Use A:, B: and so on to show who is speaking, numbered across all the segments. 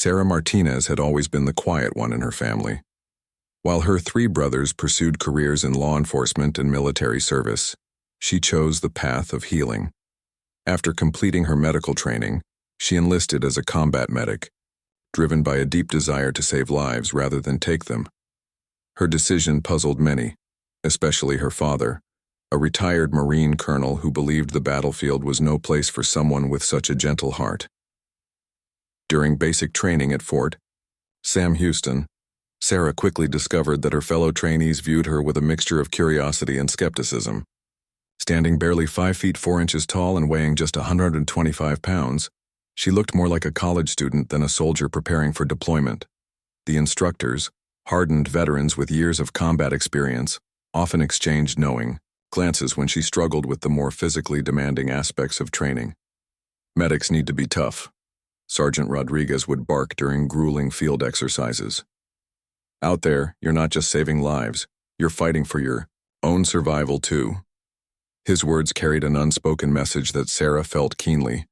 A: Sarah Martinez had always been the quiet one in her family. While her three brothers pursued careers in law enforcement and military service, she chose the path of healing. After completing her medical training, she enlisted as a combat medic, driven by a deep desire to save lives rather than take them. Her decision puzzled many, especially her father, a retired Marine colonel who believed the battlefield was no place for someone with such a gentle heart. During basic training at Fort Sam Houston, Sarah quickly discovered that her fellow trainees viewed her with a mixture of curiosity and skepticism. Standing barely 5 feet 4 inches tall and weighing just 125 pounds, she looked more like a college student than a soldier preparing for deployment. The instructors, hardened veterans with years of combat experience, often exchanged knowing glances when she struggled with the more physically demanding aspects of training. Medics need to be tough, Sergeant Rodriguez would bark during grueling field exercises. Out there, you're not just saving lives, you're fighting for your own survival too. His words carried an unspoken message that Sarah felt keenly.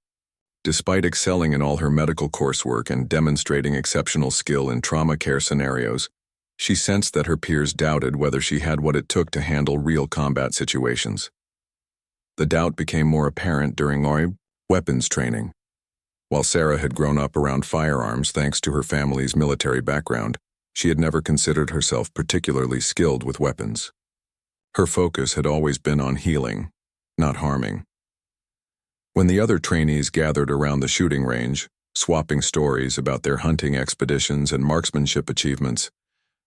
A: Despite excelling in all her medical coursework and demonstrating exceptional skill in trauma care scenarios, she sensed that her peers doubted whether she had what it took to handle real combat situations. The doubt became more apparent during weapons training. While Sarah had grown up around firearms thanks to her family's military background, she had never considered herself particularly skilled with weapons. Her focus had always been on healing, not harming. When the other trainees gathered around the shooting range, swapping stories about their hunting expeditions and marksmanship achievements,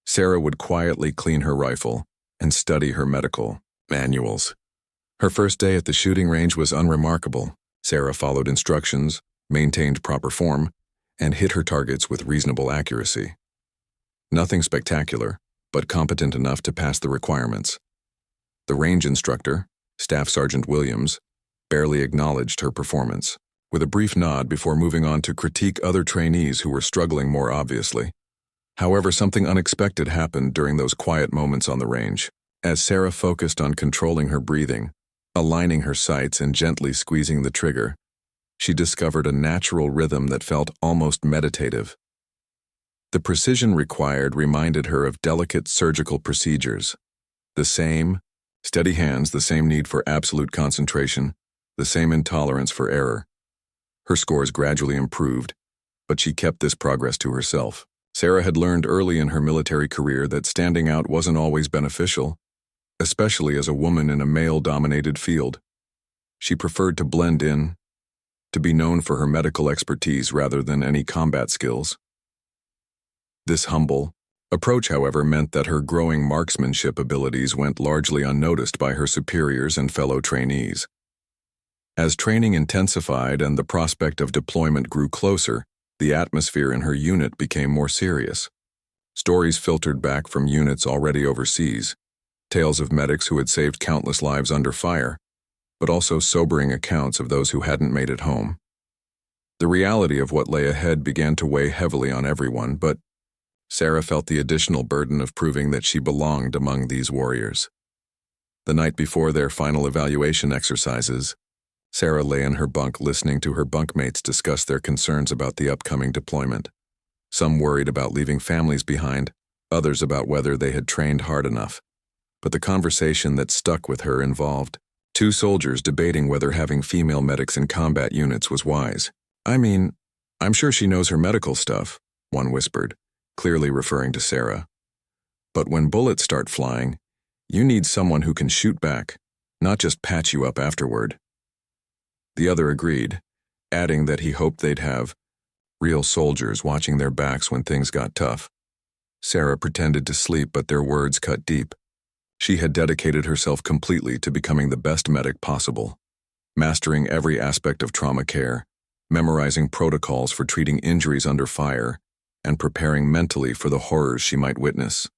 A: Sarah would quietly clean her rifle and study her medical manuals. Her first day at the shooting range was unremarkable. Sarah followed instructions, maintained proper form, and hit her targets with reasonable accuracy. Nothing spectacular, but competent enough to pass the requirements. The range instructor, Staff Sergeant Williams, barely acknowledged her performance, with a brief nod before moving on to critique other trainees who were struggling more obviously. However, something unexpected happened during those quiet moments on the range. As Sarah focused on controlling her breathing, aligning her sights and gently squeezing the trigger, she discovered a natural rhythm that felt almost meditative. The precision required reminded her of delicate surgical procedures. The same steady hands, the same need for absolute concentration, the same intolerance for error. Her scores gradually improved, but she kept this progress to herself. Sarah had learned early in her military career that standing out wasn't always beneficial, especially as a woman in a male-dominated field. She preferred to blend in, to be known for her medical expertise rather than any combat skills. This humble approach, however, meant that her growing marksmanship abilities went largely unnoticed by her superiors and fellow trainees. As training intensified and the prospect of deployment grew closer, the atmosphere in her unit became more serious. Stories filtered back from units already overseas, tales of medics who had saved countless lives under fire, but also sobering accounts of those who hadn't made it home. The reality of what lay ahead began to weigh heavily on everyone, but Sarah felt the additional burden of proving that she belonged among these warriors. The night before their final evaluation exercises, Sarah lay in her bunk listening to her bunkmates discuss their concerns about the upcoming deployment. Some worried about leaving families behind, others about whether they had trained hard enough. But the conversation that stuck with her involved 2 soldiers debating whether having female medics in combat units was wise. "I mean, I'm sure she knows her medical stuff," one whispered, clearly referring to Sarah. "But when bullets start flying, you need someone who can shoot back, not just patch you up afterward." The other agreed, adding that he hoped they'd have real soldiers watching their backs when things got tough. Sarah pretended to sleep, but their words cut deep. She had dedicated herself completely to becoming the best medic possible, mastering every aspect of trauma care, memorizing protocols for treating injuries under fire, and preparing mentally for the horrors she might witness.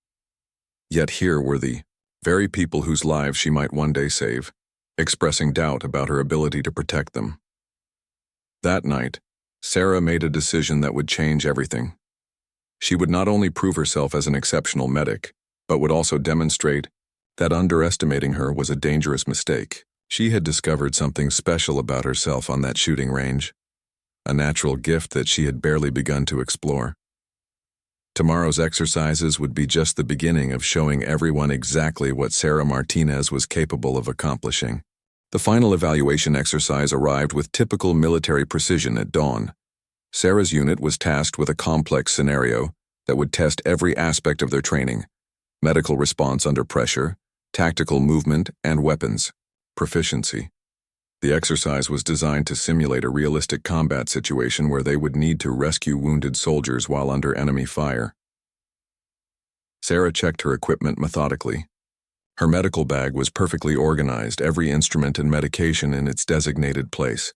A: Yet here were the very people whose lives she might one day save, expressing doubt about her ability to protect them. That night, Sarah made a decision that would change everything. She would not only prove herself as an exceptional medic, but would also demonstrate that underestimating her was a dangerous mistake. She had discovered something special about herself on that shooting range. a natural gift that she had barely begun to explore. Tomorrow's exercises would be just the beginning of showing everyone exactly what Sarah Martinez was capable of accomplishing. The final evaluation exercise arrived with typical military precision at dawn. Sarah's unit was tasked with a complex scenario that would test every aspect of their training: medical response under pressure, tactical movement, and weapons proficiency. The exercise was designed to simulate a realistic combat situation where they would need to rescue wounded soldiers while under enemy fire. Sarah checked her equipment methodically. Her medical bag was perfectly organized, every instrument and medication in its designated place.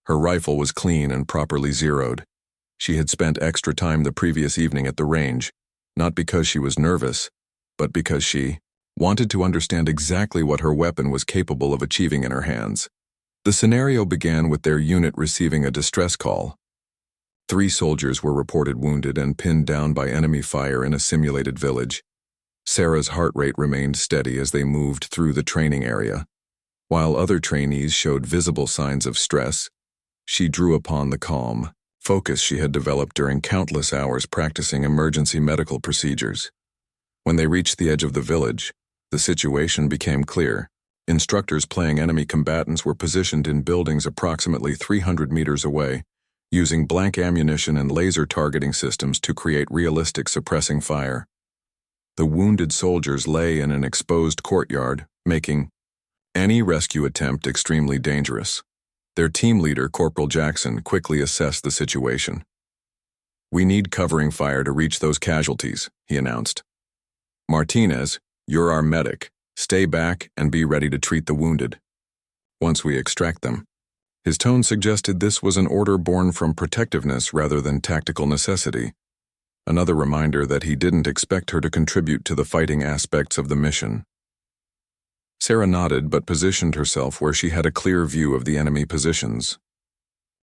A: Her rifle was clean and properly zeroed. She had spent extra time the previous evening at the range, not because she was nervous, but because she wanted to understand exactly what her weapon was capable of achieving in her hands. The scenario began with their unit receiving a distress call. 3 soldiers were reported wounded and pinned down by enemy fire in a simulated village. Sarah's heart rate remained steady as they moved through the training area. While other trainees showed visible signs of stress, she drew upon the calm focus she had developed during countless hours practicing emergency medical procedures. When they reached the edge of the village, the situation became clear. Instructors playing enemy combatants were positioned in buildings approximately 300 meters away, using blank ammunition and laser targeting systems to create realistic suppressing fire. The wounded soldiers lay in an exposed courtyard, making any rescue attempt extremely dangerous. Their team leader, Corporal Jackson, quickly assessed the situation. "We need covering fire to reach those casualties," he announced. "Martinez, you're our medic. Stay back and be ready to treat the wounded once we extract them." His tone suggested this was an order born from protectiveness rather than tactical necessity, another reminder that he didn't expect her to contribute to the fighting aspects of the mission. Sarah nodded but positioned herself where she had a clear view of the enemy positions.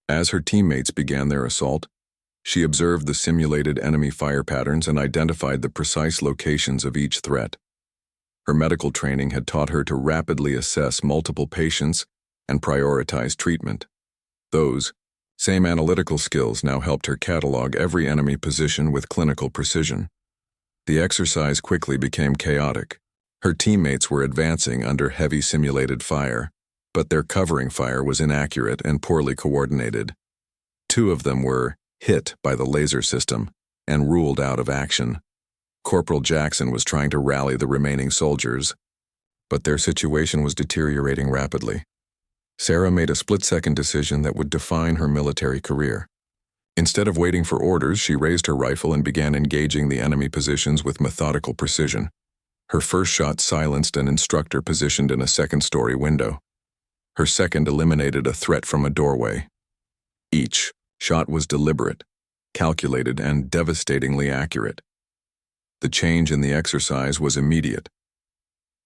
A: As her teammates began their assault, she observed the simulated enemy fire patterns and identified the precise locations of each threat. Her medical training had taught her to rapidly assess multiple patients and prioritize treatment. Those same analytical skills now helped her catalog every enemy position with clinical precision. The exercise quickly became chaotic. Her teammates were advancing under heavy simulated fire, but their covering fire was inaccurate and poorly coordinated. 2 of them were hit by the laser system and ruled out of action. Corporal Jackson was trying to rally the remaining soldiers, but their situation was deteriorating rapidly. Sarah made a split-second decision that would define her military career. Instead of waiting for orders, she raised her rifle and began engaging the enemy positions with methodical precision. Her first shot silenced an instructor positioned in a second-story window. Her second eliminated a threat from a doorway. Each shot was deliberate, calculated, and devastatingly accurate. The change in the exercise was immediate.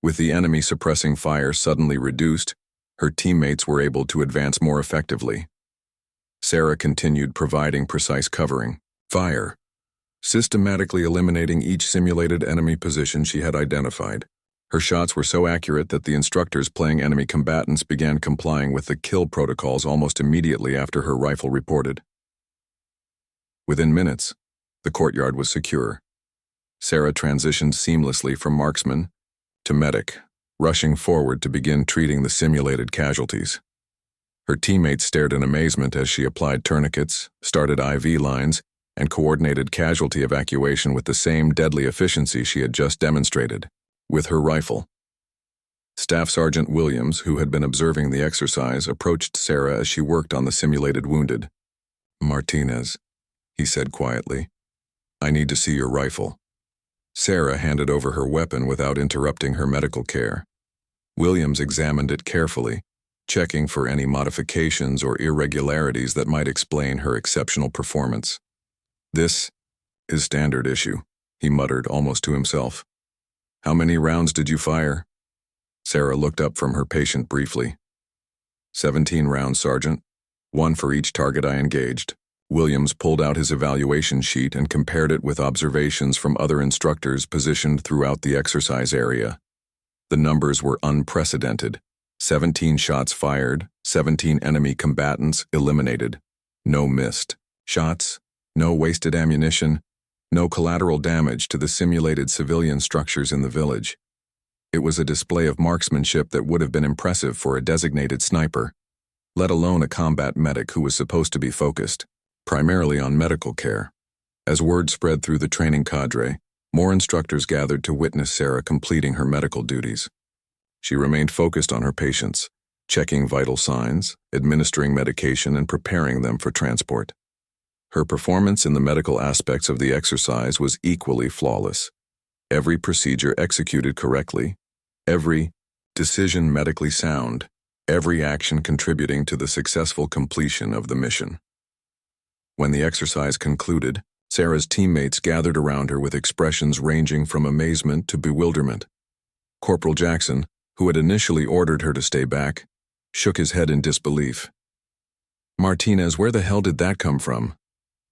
A: With the enemy suppressing fire suddenly reduced, her teammates were able to advance more effectively. Sarah continued providing precise covering fire, systematically eliminating each simulated enemy position she had identified. Her shots were so accurate that the instructors playing enemy combatants began complying with the kill protocols almost immediately after her rifle reported. Within minutes, the courtyard was secure. Sarah transitioned seamlessly from marksman to medic, rushing forward to begin treating the simulated casualties. Her teammates stared in amazement as she applied tourniquets, started IV lines, and coordinated casualty evacuation with the same deadly efficiency she had just demonstrated, with her rifle. Staff Sergeant Williams, who had been observing the exercise, approached Sarah as she worked on the simulated wounded. "Martinez," he said quietly, "I need to see your rifle." Sarah handed over her weapon without interrupting her medical care. Williams examined it carefully, checking for any modifications or irregularities that might explain her exceptional performance. "This is standard issue," he muttered almost to himself. "How many rounds did you fire?" Sarah looked up from her patient briefly. 17 rounds, Sergeant. 1 for each target I engaged." Williams pulled out his evaluation sheet and compared it with observations from other instructors positioned throughout the exercise area. The numbers were unprecedented. 17 shots fired, 17 enemy combatants eliminated. No missed shots, no wasted ammunition, no collateral damage to the simulated civilian structures in the village. It was a display of marksmanship that would have been impressive for a designated sniper, let alone a combat medic who was supposed to be focused primarily on medical care. As word spread through the training cadre, more instructors gathered to witness Sarah completing her medical duties. She remained focused on her patients, checking vital signs, administering medication, and preparing them for transport. Her performance in the medical aspects of the exercise was equally flawless. Every procedure executed correctly, every decision medically sound, every action contributing to the successful completion of the mission. When the exercise concluded, Sarah's teammates gathered around her with expressions ranging from amazement to bewilderment. Corporal Jackson, who had initially ordered her to stay back, shook his head in disbelief. "Martinez, where the hell did that come from?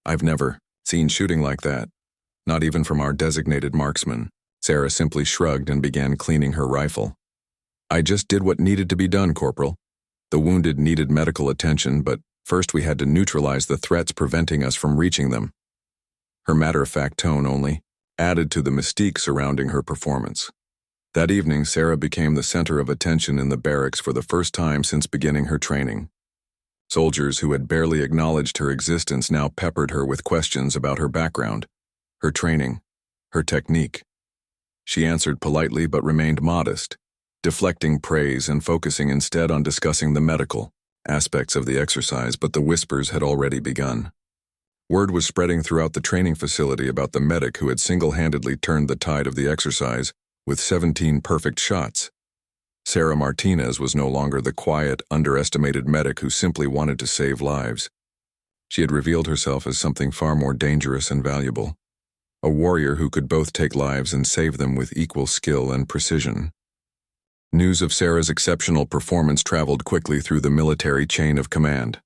A: I've never seen shooting like that, not even from our designated marksman." Sarah simply shrugged and began cleaning her rifle. "I just did what needed to be done, Corporal. The wounded needed medical attention, but first we had to neutralize the threats preventing us from reaching them." Her matter-of-fact tone only added to the mystique surrounding her performance. That evening, Sarah became the center of attention in the barracks for the first time since beginning her training. Soldiers who had barely acknowledged her existence now peppered her with questions about her background, her training, her technique. She answered politely but remained modest, deflecting praise and focusing instead on discussing the medical aspects of the exercise, but the whispers had already begun. Word was spreading throughout the training facility about the medic who had single-handedly turned the tide of the exercise with 17 perfect shots. Sarah Martinez was no longer the quiet, underestimated medic who simply wanted to save lives. She had revealed herself as something far more dangerous and valuable, a warrior who could both take lives and save them with equal skill and precision. News of Sarah's exceptional performance traveled quickly through the military chain of command.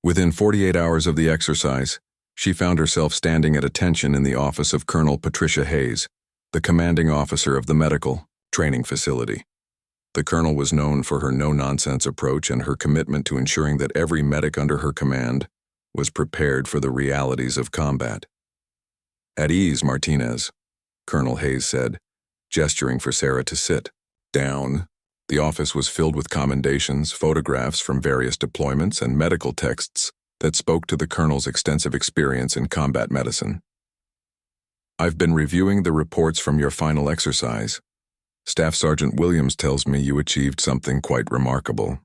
A: Within 48 hours of the exercise, she found herself standing at attention in the office of Colonel Patricia Hayes, the commanding officer of the medical training facility. The colonel was known for her no-nonsense approach and her commitment to ensuring that every medic under her command was prepared for the realities of combat. "At ease, Martinez," Colonel Hayes said, gesturing for Sarah to sit down. The office was filled with commendations, photographs from various deployments, and medical texts that spoke to the colonel's extensive experience in combat medicine. "I've been reviewing the reports from your final exercise. Staff Sergeant Williams tells me you achieved something quite remarkable."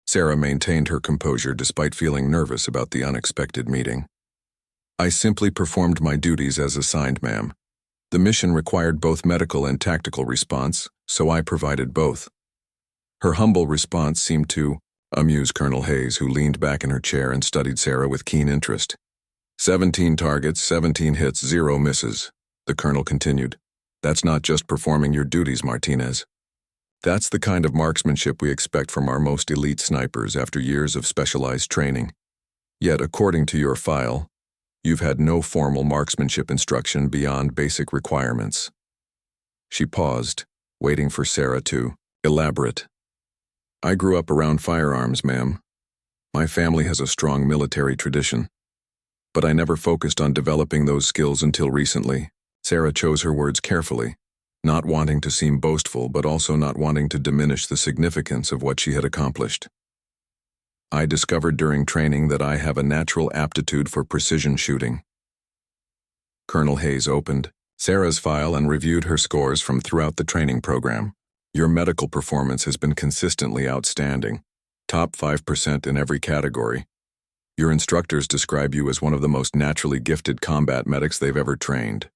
A: Sarah maintained her composure despite feeling nervous about the unexpected meeting. "I simply performed my duties as assigned, ma'am. The mission required both medical and tactical response, so I provided both." Her humble response seemed to amuse Colonel Hayes, who leaned back in her chair and studied Sarah with keen interest. 17 targets, 17 hits, 0 misses, the colonel continued. "That's not just performing your duties, Martinez. That's the kind of marksmanship we expect from our most elite snipers after years of specialized training. Yet, according to your file, you've had no formal marksmanship instruction beyond basic requirements." She paused, waiting for Sarah to elaborate. "I grew up around firearms, ma'am. My family has a strong military tradition. But I never focused on developing those skills until recently." Sarah chose her words carefully, not wanting to seem boastful but also not wanting to diminish the significance of what she had accomplished. "I discovered during training that I have a natural aptitude for precision shooting." Colonel Hayes opened Sarah's file and reviewed her scores from throughout the training program. "Your medical performance has been consistently outstanding, top 5% in every category. Your instructors describe you as one of the most naturally gifted combat medics they've ever trained."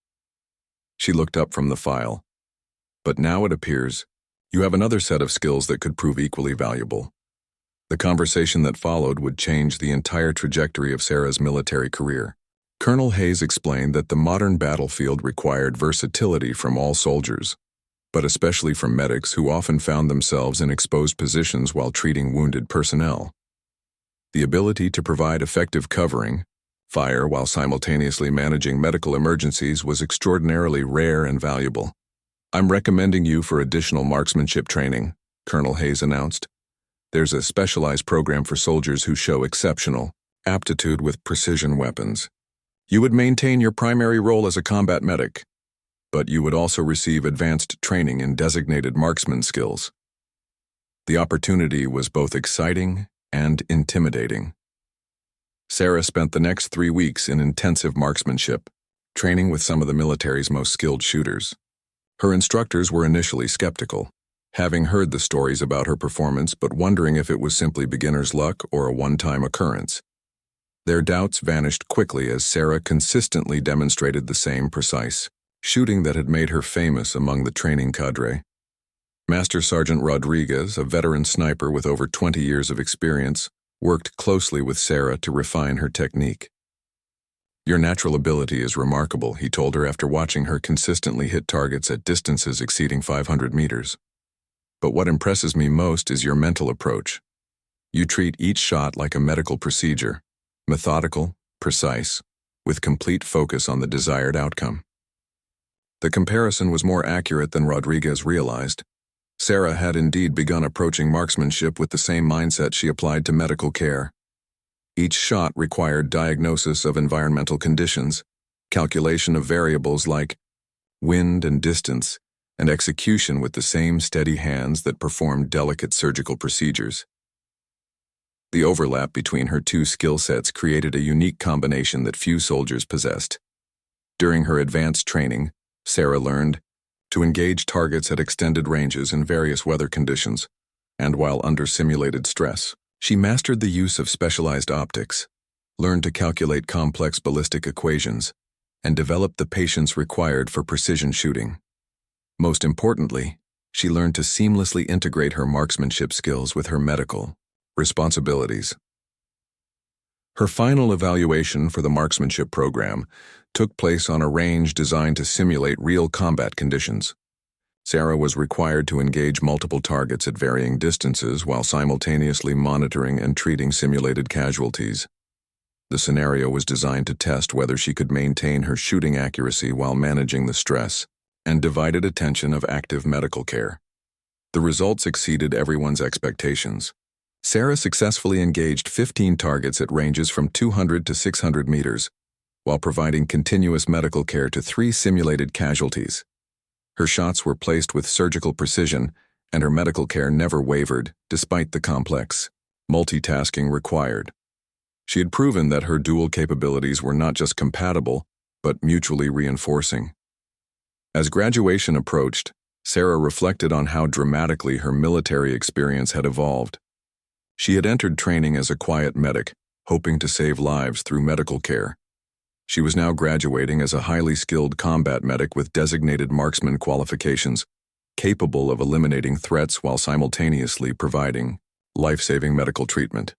A: She looked up from the file. "But now it appears you have another set of skills that could prove equally valuable." The conversation that followed would change the entire trajectory of Sarah's military career. Colonel Hayes explained that the modern battlefield required versatility from all soldiers, but especially from medics who often found themselves in exposed positions while treating wounded personnel. The ability to provide effective covering, fire while simultaneously managing medical emergencies was extraordinarily rare and valuable. "I'm recommending you for additional marksmanship training," Colonel Hayes announced. "There's a specialized program for soldiers who show exceptional aptitude with precision weapons. You would maintain your primary role as a combat medic, but you would also receive advanced training in designated marksman skills. The opportunity was both exciting and intimidating. Sarah spent the next 3 weeks in intensive marksmanship, training with some of the military's most skilled shooters. Her instructors were initially skeptical, having heard the stories about her performance but wondering if it was simply beginner's luck or a one-time occurrence. Their doubts vanished quickly as Sarah consistently demonstrated the same precise shooting that had made her famous among the training cadre. Master Sergeant Rodriguez, a veteran sniper with over 20 years of experience, worked closely with Sarah to refine her technique. "Your natural ability is remarkable," he told her after watching her consistently hit targets at distances exceeding 500 meters. "But what impresses me most is your mental approach. You treat each shot like a medical procedure, methodical, precise, with complete focus on the desired outcome." The comparison was more accurate than Rodriguez realized. Sarah had indeed begun approaching marksmanship with the same mindset she applied to medical care. Each shot required diagnosis of environmental conditions, calculation of variables like wind and distance, and execution with the same steady hands that performed delicate surgical procedures. The overlap between her two skill sets created a unique combination that few soldiers possessed. During her advanced training, Sarah learned to engage targets at extended ranges in various weather conditions, and while under simulated stress, she mastered the use of specialized optics, learned to calculate complex ballistic equations, and developed the patience required for precision shooting. Most importantly, she learned to seamlessly integrate her marksmanship skills with her medical responsibilities. Her final evaluation for the marksmanship program took place on a range designed to simulate real combat conditions. Sarah was required to engage multiple targets at varying distances while simultaneously monitoring and treating simulated casualties. The scenario was designed to test whether she could maintain her shooting accuracy while managing the stress and divided attention of active medical care. The results exceeded everyone's expectations. Sarah successfully engaged 15 targets at ranges from 200 to 600 meters, while providing continuous medical care to 3 simulated casualties. Her shots were placed with surgical precision, and her medical care never wavered, despite the complex multitasking required. She had proven that her dual capabilities were not just compatible, but mutually reinforcing. As graduation approached, Sarah reflected on how dramatically her military experience had evolved. She had entered training as a quiet medic, hoping to save lives through medical care. She was now graduating as a highly skilled combat medic with designated marksman qualifications, capable of eliminating threats while simultaneously providing life-saving medical treatment.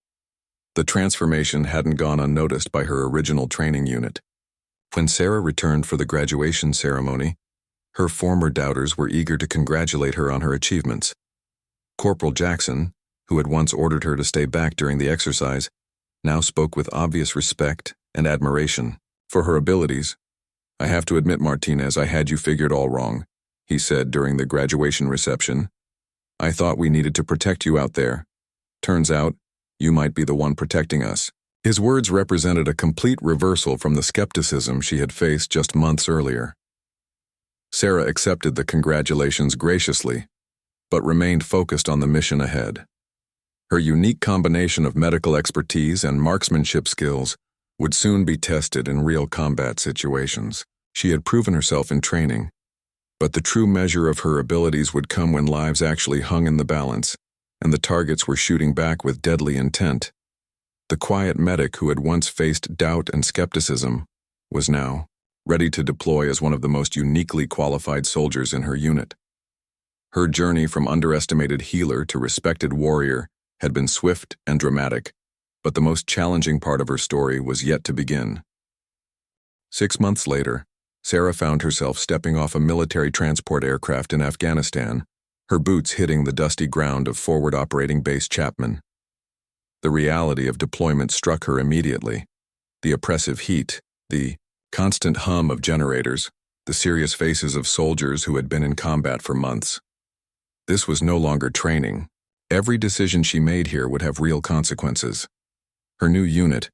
A: The transformation hadn't gone unnoticed by her original training unit. When Sarah returned for the graduation ceremony, her former doubters were eager to congratulate her on her achievements. Corporal Jackson, who had once ordered her to stay back during the exercise, now spoke with obvious respect and admiration for her abilities. "I have to admit, Martinez, I had you figured all wrong," he said during the graduation reception. "I thought we needed to protect you out there. Turns out, you might be the one protecting us." His words represented a complete reversal from the skepticism she had faced just months earlier. Sarah accepted the congratulations graciously, but remained focused on the mission ahead. Her unique combination of medical expertise and marksmanship skills would soon be tested in real combat situations. She had proven herself in training, but the true measure of her abilities would come when lives actually hung in the balance, and the targets were shooting back with deadly intent. The quiet medic who had once faced doubt and skepticism was now ready to deploy as one of the most uniquely qualified soldiers in her unit. Her journey from underestimated healer to respected warrior had been swift and dramatic, but the most challenging part of her story was yet to begin. 6 months later, Sarah found herself stepping off a military transport aircraft in Afghanistan, her boots hitting the dusty ground of Forward Operating Base Chapman. The reality of deployment struck her immediately. The oppressive heat, the constant hum of generators, the serious faces of soldiers who had been in combat for months. This was no longer training. Every decision she made here would have real consequences. Her new unit,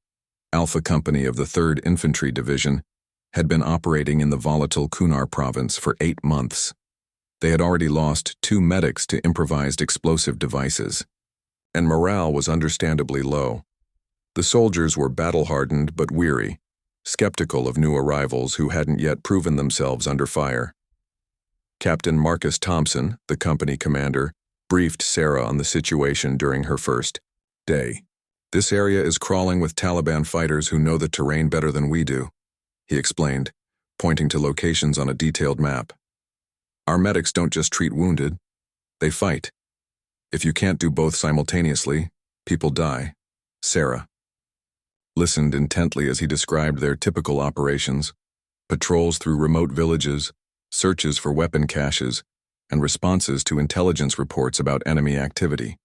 A: Alpha Company of the 3rd Infantry Division, had been operating in the volatile Kunar province for 8 months. They had already lost 2 medics to improvised explosive devices, and morale was understandably low. The soldiers were battle-hardened but weary, skeptical of new arrivals who hadn't yet proven themselves under fire. Captain Marcus Thompson, the company commander, briefed Sarah on the situation during her first day. "This area is crawling with Taliban fighters who know the terrain better than we do," he explained, pointing to locations on a detailed map. "Our medics don't just treat wounded, they fight. If you can't do both simultaneously, people die." Sarah listened intently as he described their typical operations: patrols through remote villages, searches for weapon caches, and responses to intelligence reports about enemy activity.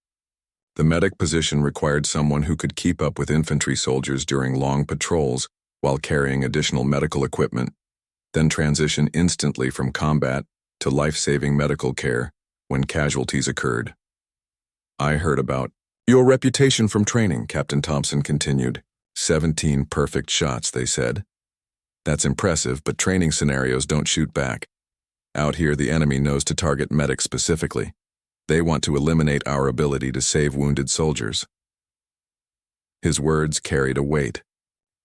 A: The medic position required someone who could keep up with infantry soldiers during long patrols while carrying additional medical equipment, then transition instantly from combat to life-saving medical care when casualties occurred. "I heard about your reputation from training," Captain Thompson continued. 17 perfect shots, they said. "That's impressive, but training scenarios don't shoot back. Out here, the enemy knows to target medics specifically. They want to eliminate our ability to save wounded soldiers." His words carried a weight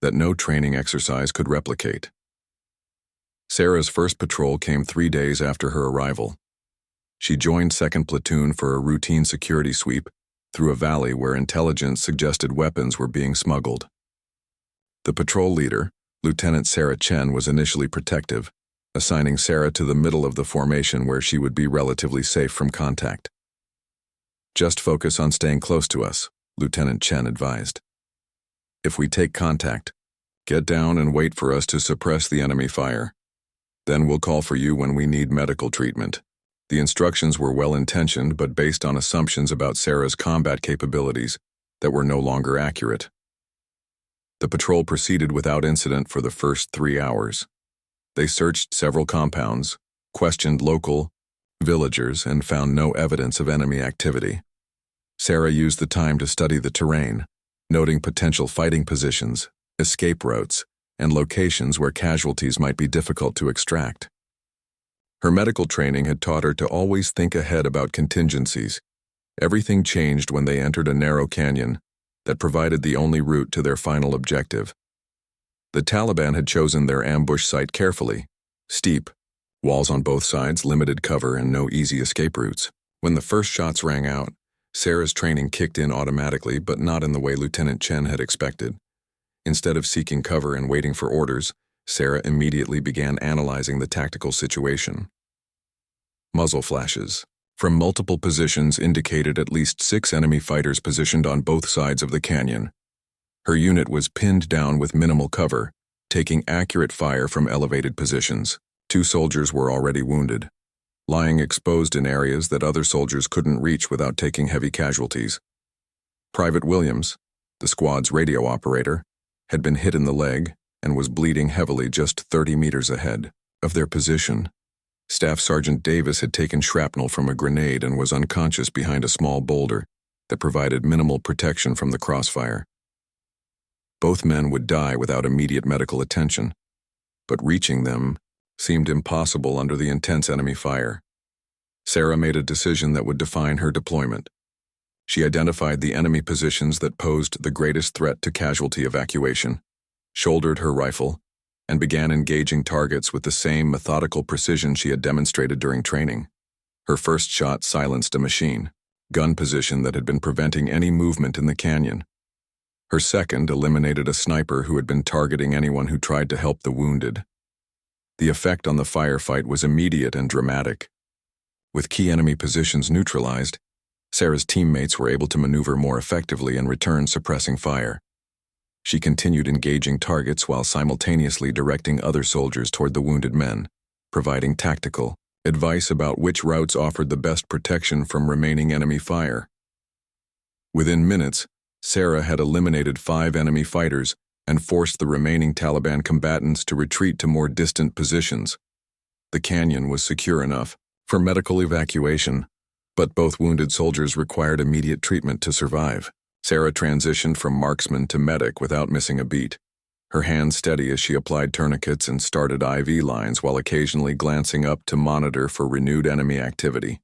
A: that no training exercise could replicate. Sarah's first patrol came 3 days after her arrival. She joined 2nd Platoon for a routine security sweep through a valley where intelligence suggested weapons were being smuggled. The patrol leader, Lieutenant Sarah Chen, was initially protective, assigning Sarah to the middle of the formation where she would be relatively safe from contact. "Just focus on staying close to us," Lieutenant Chen advised. "If we take contact, get down and wait for us to suppress the enemy fire. Then we'll call for you when we need medical treatment." The instructions were well-intentioned but based on assumptions about Sarah's combat capabilities that were no longer accurate. The patrol proceeded without incident for the first 3 hours. They searched several compounds, questioned local villagers, and found no evidence of enemy activity. Sarah used the time to study the terrain, noting potential fighting positions, escape routes, and locations where casualties might be difficult to extract. Her medical training had taught her to always think ahead about contingencies. Everything changed when they entered a narrow canyon that provided the only route to their final objective. The Taliban had chosen their ambush site carefully: steep, walls on both sides, limited cover, and no easy escape routes. When the first shots rang out, Sarah's training kicked in automatically, but not in the way Lieutenant Chen had expected. Instead of seeking cover and waiting for orders, Sarah immediately began analyzing the tactical situation. Muzzle flashes from multiple positions indicated at least 6 enemy fighters positioned on both sides of the canyon. Her unit was pinned down with minimal cover, taking accurate fire from elevated positions. 2 soldiers were already wounded, lying exposed in areas that other soldiers couldn't reach without taking heavy casualties. Private Williams, the squad's radio operator, had been hit in the leg and was bleeding heavily just 30 meters ahead of their position. Staff Sergeant Davis had taken shrapnel from a grenade and was unconscious behind a small boulder that provided minimal protection from the crossfire. Both men would die without immediate medical attention, but reaching them seemed impossible under the intense enemy fire. Sarah made a decision that would define her deployment. She identified the enemy positions that posed the greatest threat to casualty evacuation, shouldered her rifle, and began engaging targets with the same methodical precision she had demonstrated during training. Her first shot silenced a machine gun position that had been preventing any movement in the canyon. Her second eliminated a sniper who had been targeting anyone who tried to help the wounded. The effect on the firefight was immediate and dramatic. With key enemy positions neutralized, Sarah's teammates were able to maneuver more effectively and return suppressing fire. She continued engaging targets while simultaneously directing other soldiers toward the wounded men, providing tactical advice about which routes offered the best protection from remaining enemy fire. Within minutes, Sarah had eliminated 5 enemy fighters and forced the remaining Taliban combatants to retreat to more distant positions. The canyon was secure enough for medical evacuation, but both wounded soldiers required immediate treatment to survive. Sarah transitioned from marksman to medic without missing a beat, her hands steady as she applied tourniquets and started IV lines while occasionally glancing up to monitor for renewed enemy activity.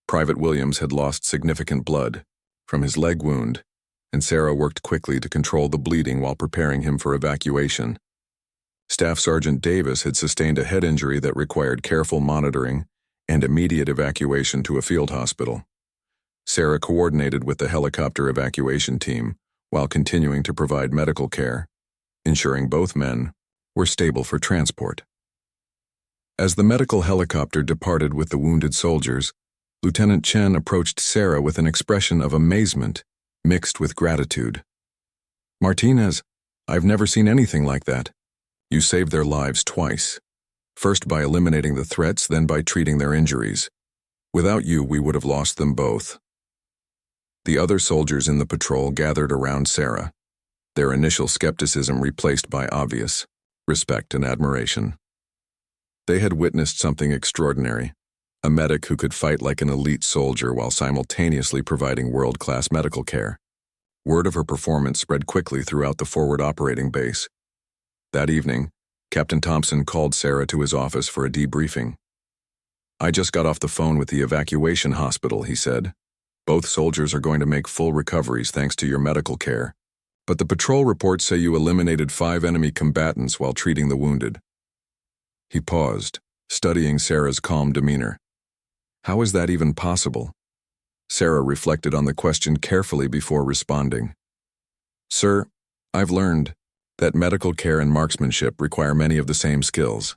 A: Private Williams had lost significant blood from his leg wound, and Sarah worked quickly to control the bleeding while preparing him for evacuation. Staff Sergeant Davis had sustained a head injury that required careful monitoring and immediate evacuation to a field hospital. Sarah coordinated with the helicopter evacuation team while continuing to provide medical care, ensuring both men were stable for transport. As the medical helicopter departed with the wounded soldiers, Lieutenant Chen approached Sarah with an expression of amazement mixed with gratitude. "Martinez, I've never seen anything like that. You saved their lives twice. First by eliminating the threats, then by treating their injuries. Without you, we would have lost them both." The other soldiers in the patrol gathered around Sarah, their initial skepticism replaced by obvious respect and admiration. They had witnessed something extraordinary, a medic who could fight like an elite soldier while simultaneously providing world-class medical care. Word of her performance spread quickly throughout the forward operating base. That evening, Captain Thompson called Sarah to his office for a debriefing. "I just got off the phone with the evacuation hospital," he said. "Both soldiers are going to make full recoveries thanks to your medical care. But the patrol reports say you eliminated 5 enemy combatants while treating the wounded." He paused, studying Sarah's calm demeanor. How is that even possible? Sarah reflected on the question carefully before responding. "Sir, I've learned that medical care and marksmanship require many of the same skills.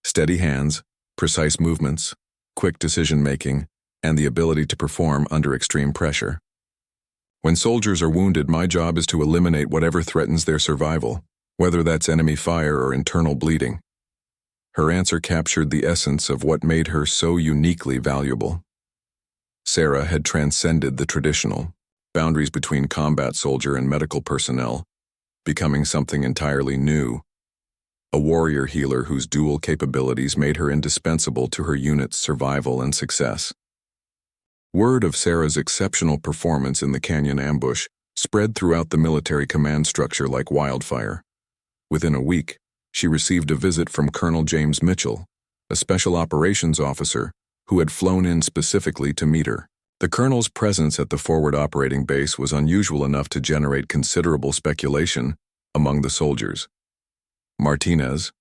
A: Steady hands, precise movements, quick decision-making, and the ability to perform under extreme pressure. When soldiers are wounded, my job is to eliminate whatever threatens their survival, whether that's enemy fire or internal bleeding." Her answer captured the essence of what made her so uniquely valuable. Sarah had transcended the traditional boundaries between combat soldier and medical personnel, becoming something entirely new. A warrior healer whose dual capabilities made her indispensable to her unit's survival and success. Word of Sarah's exceptional performance in the canyon ambush spread throughout the military command structure like wildfire. Within a week, she received a visit from Colonel James Mitchell, a special operations officer who had flown in specifically to meet her. The colonel's presence at the forward operating base was unusual enough to generate considerable speculation among the soldiers. "Martinez,"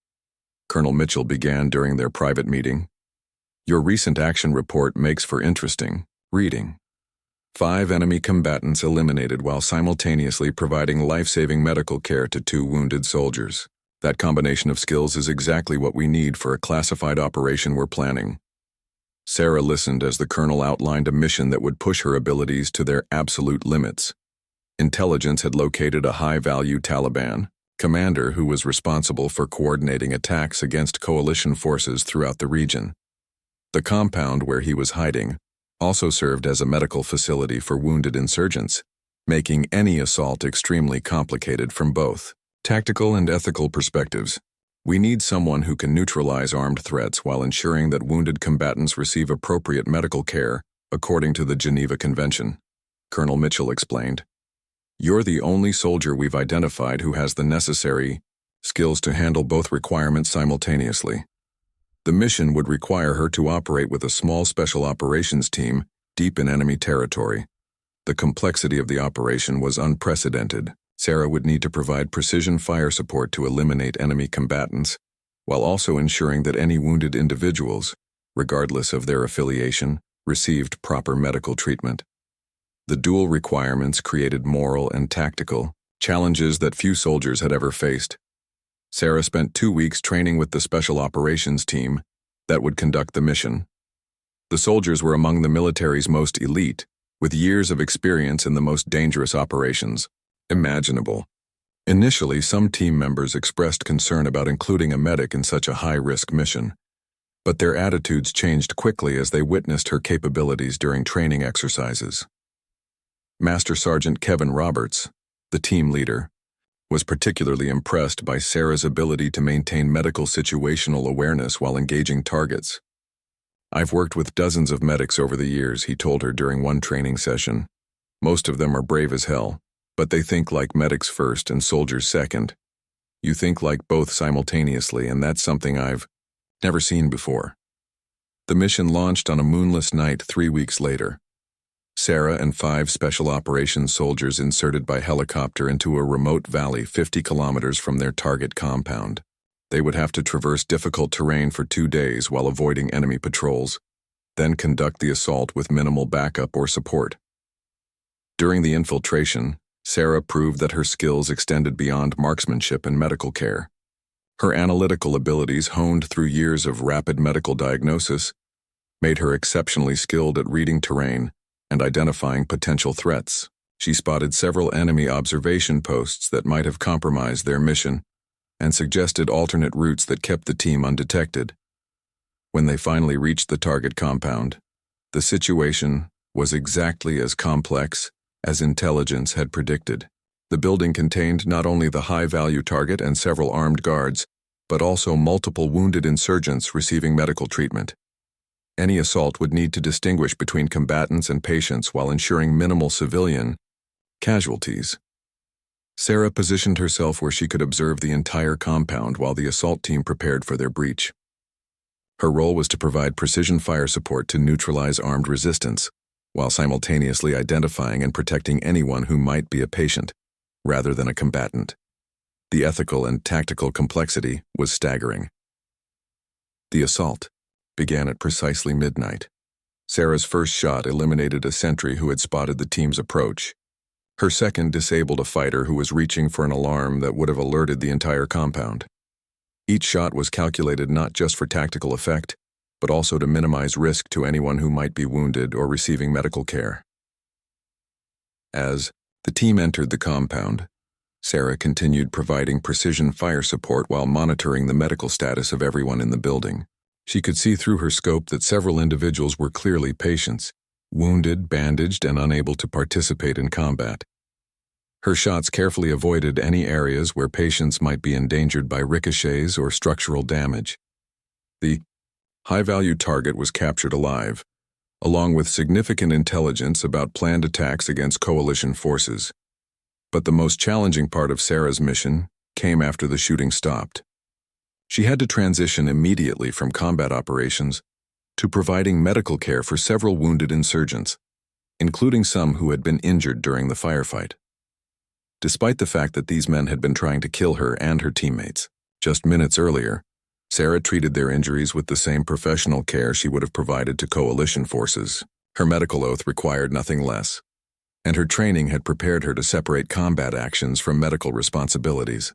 A: Colonel Mitchell began during their private meeting, "your recent action report makes for interesting reading. 5 enemy combatants eliminated while simultaneously providing life-saving medical care to 2 wounded soldiers. That combination of skills is exactly what we need for a classified operation we're planning." Sarah listened as the colonel outlined a mission that would push her abilities to their absolute limits. Intelligence had located a high-value Taliban commander who was responsible for coordinating attacks against coalition forces throughout the region. The compound where he was hiding also served as a medical facility for wounded insurgents, making any assault extremely complicated from both tactical and ethical perspectives. "We need someone who can neutralize armed threats while ensuring that wounded combatants receive appropriate medical care according to the Geneva Convention," Colonel Mitchell explained. "You're the only soldier we've identified who has the necessary skills to handle both requirements simultaneously. The mission would require her to operate with a small special operations team deep in enemy territory. The complexity of the operation was unprecedented. Sarah would need to provide precision fire support to eliminate enemy combatants, while also ensuring that any wounded individuals, regardless of their affiliation, received proper medical treatment. The dual requirements created moral and tactical challenges that few soldiers had ever faced. Sarah spent 2 weeks training with the special operations team that would conduct the mission. The soldiers were among the military's most elite, with years of experience in the most dangerous operations imaginable. Initially, some team members expressed concern about including a medic in such a high-risk mission, but their attitudes changed quickly as they witnessed her capabilities during training exercises. Master Sergeant Kevin Roberts, the team leader, was particularly impressed by Sarah's ability to maintain medical situational awareness while engaging targets. "I've worked with dozens of medics over the years," he told her during one training session, Most of them are brave as hell, but they think like medics first and soldiers second. You think like both simultaneously, and that's something I've never seen before. The mission launched on a moonless night 3 weeks later. Sarah and 5 special operations soldiers inserted by helicopter into a remote valley 50 kilometers from their target compound. They would have to traverse difficult terrain for 2 days while avoiding enemy patrols, then conduct the assault with minimal backup or support. During the infiltration, Sarah proved that her skills extended beyond marksmanship and medical care. Her analytical abilities, honed through years of rapid medical diagnosis, made her exceptionally skilled at reading terrain and identifying potential threats. She spotted several enemy observation posts that might have compromised their mission and suggested alternate routes that kept the team undetected. When they finally reached the target compound, the situation was exactly as complex as intelligence had predicted. The building contained not only the high-value target and several armed guards, but also multiple wounded insurgents receiving medical treatment. Any assault would need to distinguish between combatants and patients while ensuring minimal civilian casualties. Sarah positioned herself where she could observe the entire compound while the assault team prepared for their breach. Her role was to provide precision fire support to neutralize armed resistance, while simultaneously identifying and protecting anyone who might be a patient, rather than a combatant. The ethical and tactical complexity was staggering. The assault began at precisely midnight. Sarah's first shot eliminated a sentry who had spotted the team's approach. Her second disabled a fighter who was reaching for an alarm that would have alerted the entire compound. Each shot was calculated not just for tactical effect, but also to minimize risk to anyone who might be wounded or receiving medical care. As the team entered the compound, Sarah continued providing precision fire support while monitoring the medical status of everyone in the building. She could see through her scope that several individuals were clearly patients, wounded, bandaged, and unable to participate in combat. Her shots carefully avoided any areas where patients might be endangered by ricochets or structural damage. The high-value target was captured alive, along with significant intelligence about planned attacks against coalition forces. But the most challenging part of Sarah's mission came after the shooting stopped. She had to transition immediately from combat operations to providing medical care for several wounded insurgents, including some who had been injured during the firefight. Despite the fact that these men had been trying to kill her and her teammates, just minutes earlier, Sarah treated their injuries with the same professional care she would have provided to coalition forces. Her medical oath required nothing less, and her training had prepared her to separate combat actions from medical responsibilities.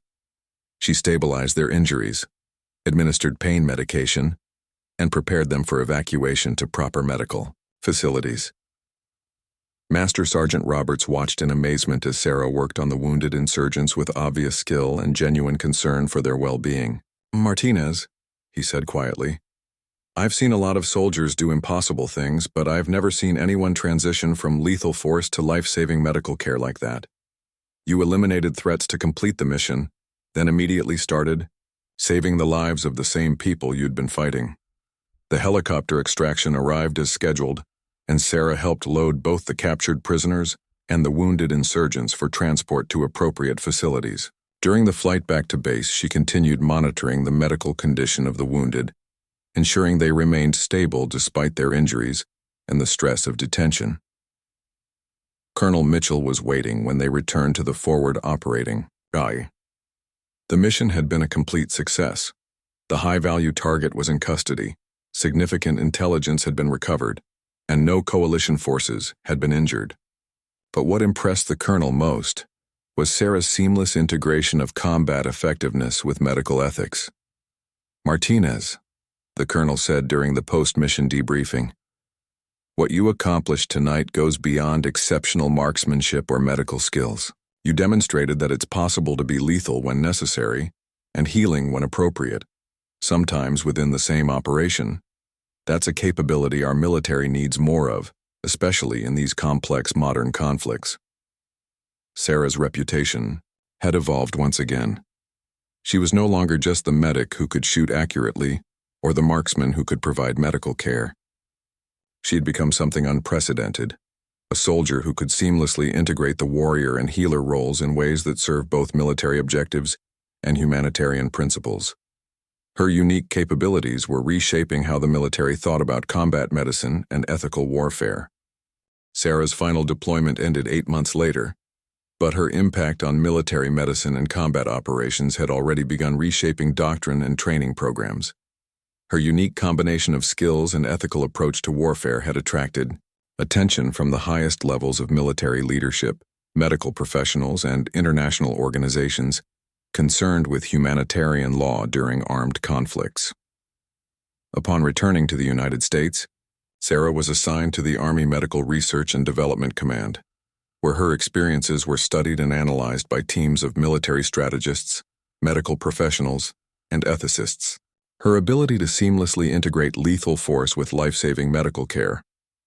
A: She stabilized their injuries, administered pain medication, and prepared them for evacuation to proper medical facilities. Master Sergeant Roberts watched in amazement as Sarah worked on the wounded insurgents with obvious skill and genuine concern for their well-being. "Martinez," he said quietly, "I've seen a lot of soldiers do impossible things, but I've never seen anyone transition from lethal force to life-saving medical care like that. You eliminated threats to complete the mission, then immediately started saving the lives of the same people you'd been fighting." The helicopter extraction arrived as scheduled, and Sarah helped load both the captured prisoners and the wounded insurgents for transport to appropriate facilities. During the flight back to base, she continued monitoring the medical condition of the wounded, ensuring they remained stable despite their injuries and the stress of detention. Colonel Mitchell was waiting when they returned to the forward operating eye. The mission had been a complete success. The high-value target was in custody, significant intelligence had been recovered, and no coalition forces had been injured. But what impressed the colonel most was Sarah's seamless integration of combat effectiveness with medical ethics. "Martinez," the colonel said during the post-mission debriefing, "what you accomplished tonight goes beyond exceptional marksmanship or medical skills. You demonstrated that it's possible to be lethal when necessary and healing when appropriate, sometimes within the same operation. That's a capability our military needs more of, especially in these complex modern conflicts." Sarah's reputation had evolved once again. She was no longer just the medic who could shoot accurately or the marksman who could provide medical care. She had become something unprecedented, a soldier who could seamlessly integrate the warrior and healer roles in ways that serve both military objectives and humanitarian principles. Her unique capabilities were reshaping how the military thought about combat medicine and ethical warfare. Sarah's final deployment ended 8 months later, but her impact on military medicine and combat operations had already begun reshaping doctrine and training programs. Her unique combination of skills and ethical approach to warfare had attracted attention from the highest levels of military leadership, medical professionals, and international organizations concerned with humanitarian law during armed conflicts. Upon returning to the United States, Sarah was assigned to the Army Medical Research and Development Command, where her experiences were studied and analyzed by teams of military strategists, medical professionals, and ethicists. Her ability to seamlessly integrate lethal force with life-saving medical care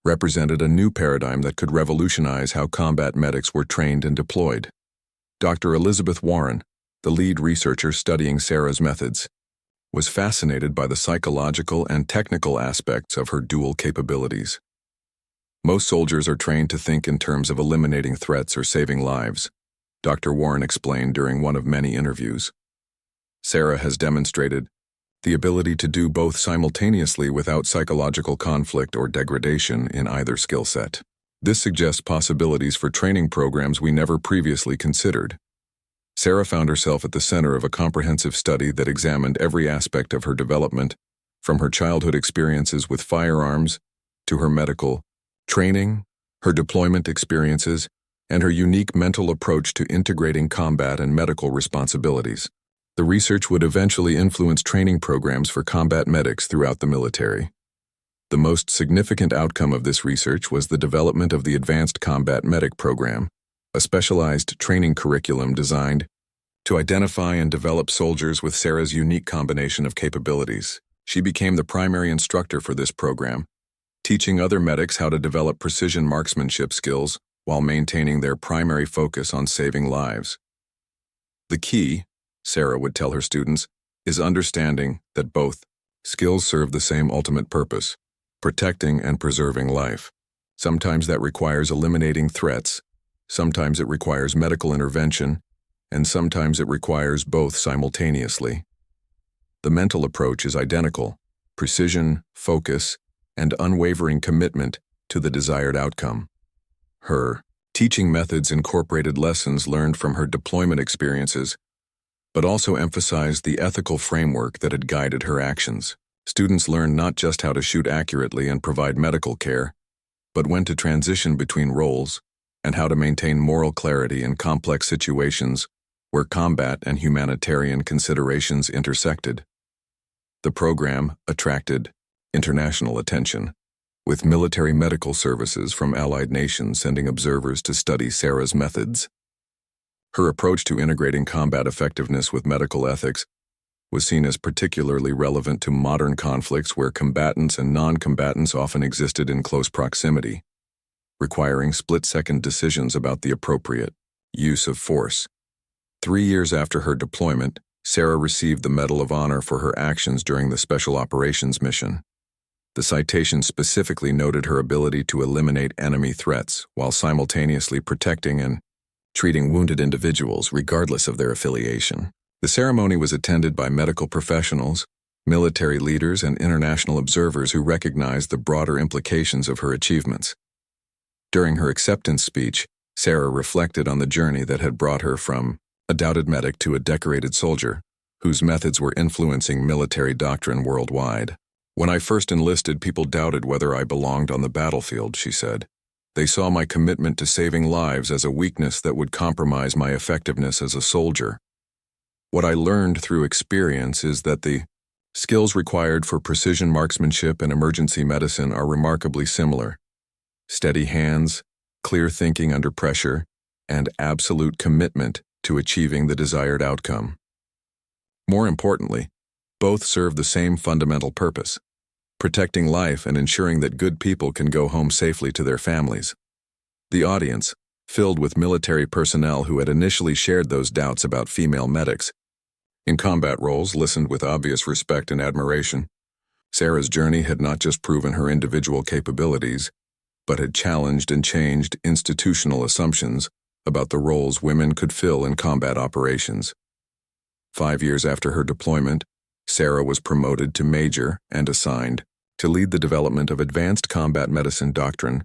A: represented a new paradigm that could revolutionize how combat medics were trained and deployed. Dr. Elizabeth Warren, the lead researcher studying Sarah's methods, was fascinated by the psychological and technical aspects of her dual capabilities. Most soldiers are trained to think in terms of eliminating threats or saving lives, Dr. Warren explained during one of many interviews. Sarah has demonstrated the ability to do both simultaneously without psychological conflict or degradation in either skill set. This suggests possibilities for training programs we never previously considered. Sarah found herself at the center of a comprehensive study that examined every aspect of her development, from her childhood experiences with firearms to her medical training, her deployment experiences, and her unique mental approach to integrating combat and medical responsibilities. The research would eventually influence training programs for combat medics throughout the military. The most significant outcome of this research was the development of the Advanced Combat Medic Program, a specialized training curriculum designed to identify and develop soldiers with Sarah's unique combination of capabilities. She became the primary instructor for this program, teaching other medics how to develop precision marksmanship skills while maintaining their primary focus on saving lives. The key, Sarah would tell her students, is understanding that both skills serve the same ultimate purpose: protecting and preserving life. Sometimes that requires eliminating threats, sometimes it requires medical intervention, and sometimes it requires both simultaneously. The mental approach is identical: precision, focus, and unwavering commitment to the desired outcome. Her teaching methods incorporated lessons learned from her deployment experiences, but also emphasized the ethical framework that had guided her actions. Students learned not just how to shoot accurately and provide medical care, but when to transition between roles and how to maintain moral clarity in complex situations where combat and humanitarian considerations intersected. The program attracted international attention, with military medical services from allied nations sending observers to study Sarah's methods. Her approach to integrating combat effectiveness with medical ethics was seen as particularly relevant to modern conflicts where combatants and non-combatants often existed in close proximity, requiring split-second decisions about the appropriate use of force. 3 years after her deployment, Sarah received the Medal of Honor for her actions during the Special Operations mission. The citation specifically noted her ability to eliminate enemy threats while simultaneously protecting and treating wounded individuals regardless of their affiliation. The ceremony was attended by medical professionals, military leaders, and international observers who recognized the broader implications of her achievements. During her acceptance speech, Sarah reflected on the journey that had brought her from a doubted medic to a decorated soldier, whose methods were influencing military doctrine worldwide. "When I first enlisted, people doubted whether I belonged on the battlefield," she said. "They saw my commitment to saving lives as a weakness that would compromise my effectiveness as a soldier. What I learned through experience is that the skills required for precision marksmanship and emergency medicine are remarkably similar: steady hands, clear thinking under pressure, and absolute commitment to achieving the desired outcome. More importantly, both serve the same fundamental purpose: protecting life and ensuring that good people can go home safely to their families." The audience, filled with military personnel who had initially shared those doubts about female medics in combat roles, listened with obvious respect and admiration. Sarah's journey had not just proven her individual capabilities, but had challenged and changed institutional assumptions about the roles women could fill in combat operations. 5 years after her deployment, Sarah was promoted to major and assigned to lead the development of advanced combat medicine doctrine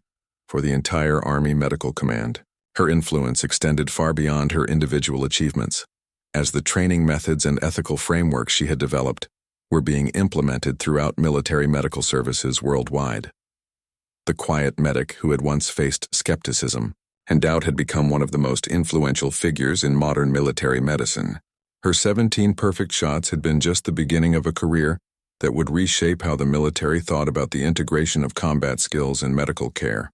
A: for the entire Army Medical Command. Her influence extended far beyond her individual achievements, as the training methods and ethical frameworks she had developed were being implemented throughout military medical services worldwide. The quiet medic who had once faced skepticism and doubt had become one of the most influential figures in modern military medicine. Her 17 perfect shots had been just the beginning of a career that would reshape how the military thought about the integration of combat skills and medical care.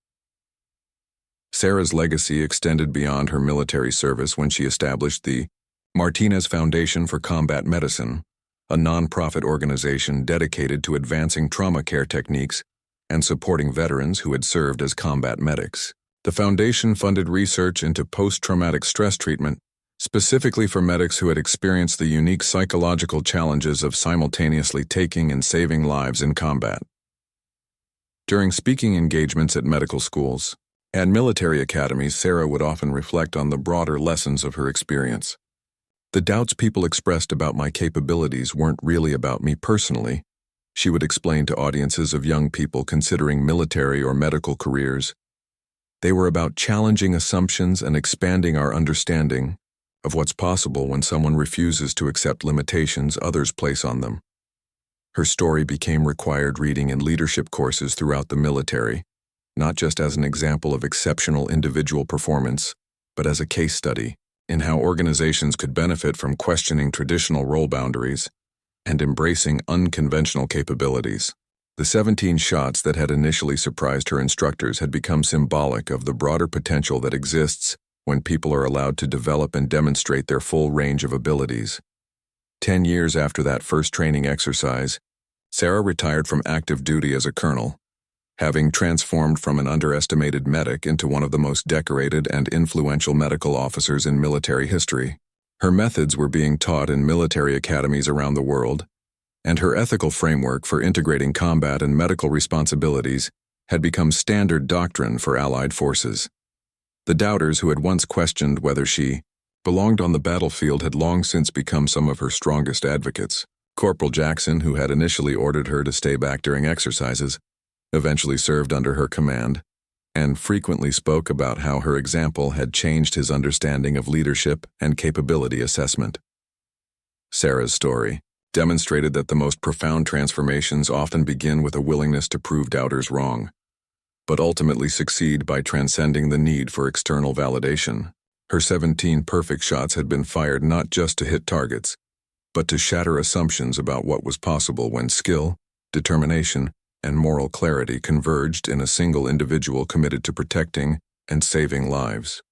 A: Sarah's legacy extended beyond her military service when she established the Martinez Foundation for Combat Medicine, a nonprofit organization dedicated to advancing trauma care techniques and supporting veterans who had served as combat medics. The foundation funded research into post-traumatic stress treatment, specifically for medics who had experienced the unique psychological challenges of simultaneously taking and saving lives in combat. During speaking engagements at medical schools and military academies, Sarah would often reflect on the broader lessons of her experience. The doubts people expressed about my capabilities weren't really about me personally, she would explain to audiences of young people considering military or medical careers. They were about challenging assumptions and expanding our understanding of what's possible when someone refuses to accept limitations others place on them. Her story became required reading in leadership courses throughout the military, not just as an example of exceptional individual performance, but as a case study in how organizations could benefit from questioning traditional role boundaries and embracing unconventional capabilities. The 17 shots that had initially surprised her instructors had become symbolic of the broader potential that exists when people are allowed to develop and demonstrate their full range of abilities. 10 years after that first training exercise, Sarah retired from active duty as a colonel, having transformed from an underestimated medic into one of the most decorated and influential medical officers in military history. Her methods were being taught in military academies around the world, and her ethical framework for integrating combat and medical responsibilities had become standard doctrine for Allied forces. The doubters who had once questioned whether she belonged on the battlefield had long since become some of her strongest advocates. Corporal Jackson, who had initially ordered her to stay back during exercises, eventually served under her command, and frequently spoke about how her example had changed his understanding of leadership and capability assessment. Sarah's story demonstrated that the most profound transformations often begin with a willingness to prove doubters wrong, but ultimately succeed by transcending the need for external validation. Her 17 perfect shots had been fired not just to hit targets, but to shatter assumptions about what was possible when skill, determination, and moral clarity converged in a single individual committed to protecting and saving lives.